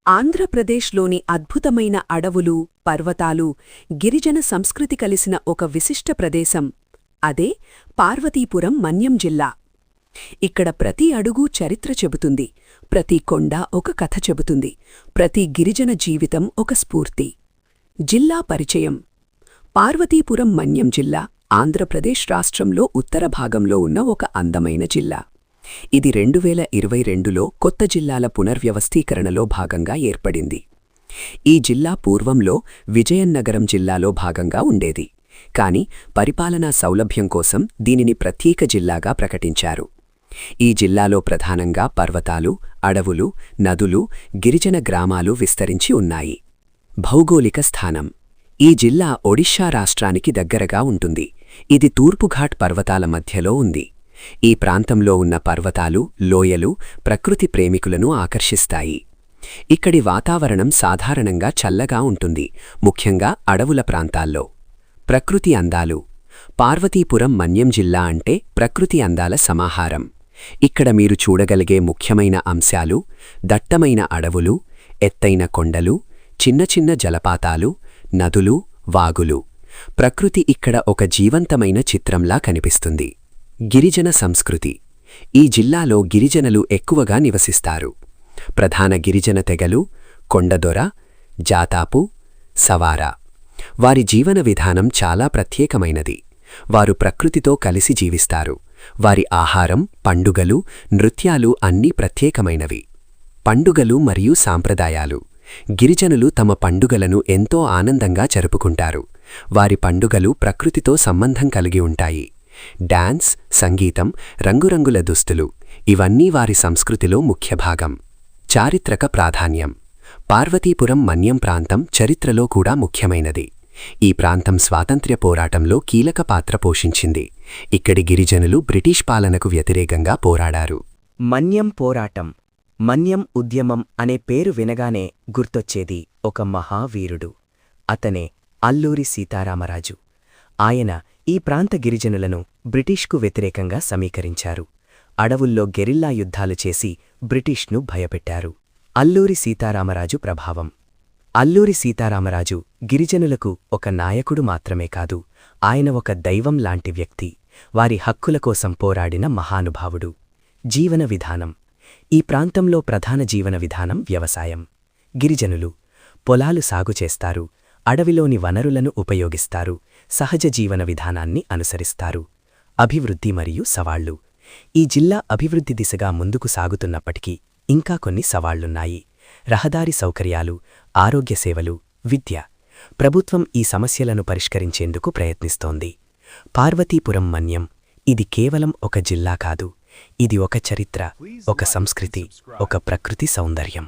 ఆంధ్రప్రదేశ్లోని అద్భుతమైన అడవులు, పర్వతాలు, గిరిజన సంస్కృతి కలిసిన ఒక విశిష్ట ప్రదేశం. అదే పార్వతీపురం మన్యం జిల్లా. ఇక్కడ ప్రతి అడుగు చరిత్ర చెబుతుంది, ప్రతి కొండ ఒక కథ చెబుతుంది, ప్రతి గిరిజన జీవితం ఒక స్ఫూర్తి. జిల్లా పరిచయం. పార్వతీపురం మన్యం జిల్లా ఆంధ్రప్రదేశ్ రాష్ట్రంలో ఉత్తర భాగంలో ఉన్న ఒక అందమైన జిల్లా. ఇది 2022లో కొత్త జిల్లాల పునర్వ్యవస్థీకరణలో భాగంగా ఏర్పడింది. ఈ జిల్లా పూర్వంలో విజయనగరం జిల్లాలో భాగంగా ఉండేది, కాని పరిపాలనా సౌలభ్యం కోసం దీనిని ప్రత్యేక జిల్లాగా ప్రకటించారు. ఈ జిల్లాలో ప్రధానంగా పర్వతాలు, అడవులు, నదులు, గిరిజన గ్రామాలు విస్తరించి ఉన్నాయి. భౌగోళిక స్థానం. ఈ జిల్లా ఒడిషా రాష్ట్రానికి దగ్గరగా ఉంటుంది. ఇది తూర్పుఘాట్ పర్వతాల మధ్యలో ఉంది. ఈ ప్రాంతంలో ఉన్న పర్వతాలు, లోయలు ప్రకృతి ప్రేమికులను ఆకర్షిస్తాయి. ఇక్కడి వాతావరణం సాధారణంగా చల్లగా ఉంటుంది, ముఖ్యంగా అడవుల ప్రాంతాల్లో. ప్రకృతి అందాలు. పార్వతీపురం మన్యం జిల్లా అంటే ప్రకృతి అందాల సమాహారం. ఇక్కడ మీరు చూడగలిగే ముఖ్యమైన అంశాలు దట్టమైన అడవులు, ఎత్తైన కొండలు, చిన్న చిన్న జలపాతాలు, నదులు, వాగులు. ప్రకృతి ఇక్కడ ఒక జీవంతమైన చిత్రంలా కనిపిస్తుంది. గిరిజన సంస్కృతి. ఈ జిల్లాలో గిరిజనులు ఎక్కువగా నివసిస్తారు. ప్రధాన గిరిజన తెగలు కొండదొర, జాతాపు, సవారా. వారి జీవన విధానం చాలా ప్రత్యేకమైనది. వారు ప్రకృతితో కలిసి జీవిస్తారు. వారి ఆహారం, పండుగలు, నృత్యాలు అన్నీ ప్రత్యేకమైనవి. పండుగలు మరియు సాంప్రదాయాలు. గిరిజనులు తమ పండుగలను ఎంతో ఆనందంగా జరుపుకుంటారు. వారి పండుగలు ప్రకృతితో సంబంధం కలిగి ఉంటాయి. డాన్స్, సంగీతం, రంగురంగుల దుస్తులు ఇవన్నీ వారి సంస్కృతిలో ముఖ్య భాగం. చారిత్రక ప్రాధాన్యం. పార్వతీపురం మన్యం ప్రాంతం చరిత్రలో కూడా ముఖ్యమైనది. ఈ ప్రాంతం స్వాతంత్ర్య పోరాటంలో కీలక పాత్ర పోషించింది. ఇక్కడి గిరిజనులు బ్రిటిష్ పాలనకు వ్యతిరేకంగా పోరాడారు. మన్యం పోరాటం. మన్యం ఉద్యమం అనే పేరు వినగానే గుర్తొచ్చేది ఒక మహావీరుడు. అతనే అల్లూరి సీతారామరాజు. ఆయన ఈ ప్రాంత గిరిజనులను బ్రిటిష్కు వ్యతిరేకంగా సమీకరించారు. అడవుల్లో గెరిల్లా యుద్ధాలు చేసి బ్రిటిష్ను భయపెట్టారు. అల్లూరి సీతారామరాజు ప్రభావం. అల్లూరి సీతారామరాజు గిరిజనులకు ఒక నాయకుడు మాత్రమే కాదు, ఆయన ఒక దైవం లాంటి వ్యక్తి. వారి హక్కుల కోసం పోరాడిన మహానుభావుడు. జీవన విధానం. ఈ ప్రాంతంలో ప్రధాన జీవన విధానం వ్యవసాయం. గిరిజనులు పొలాలు సాగు చేస్తారు, అడవిలోని వనరులను ఉపయోగిస్తారు, సహజ జీవన విధానాన్ని అనుసరిస్తారు. అభివృద్ధి మరియు సవాళ్లు. ఈ జిల్లా అభివృద్ధి దిశగా ముందుకు సాగుతున్నప్పటికీ ఇంకా కొన్ని సవాళ్లున్నాయి. రహదారి సౌకర్యాలు, ఆరోగ్య సేవలు, విద్య. ప్రభుత్వం ఈ సమస్యలను పరిష్కరించేందుకు ప్రయత్నిస్తోంది. పార్వతీపురం మన్యం. ఇది కేవలం ఒక జిల్లా కాదు, ఇది ఒక చరిత్ర, ఒక సంస్కృతి, ఒక ప్రకృతి సౌందర్యం.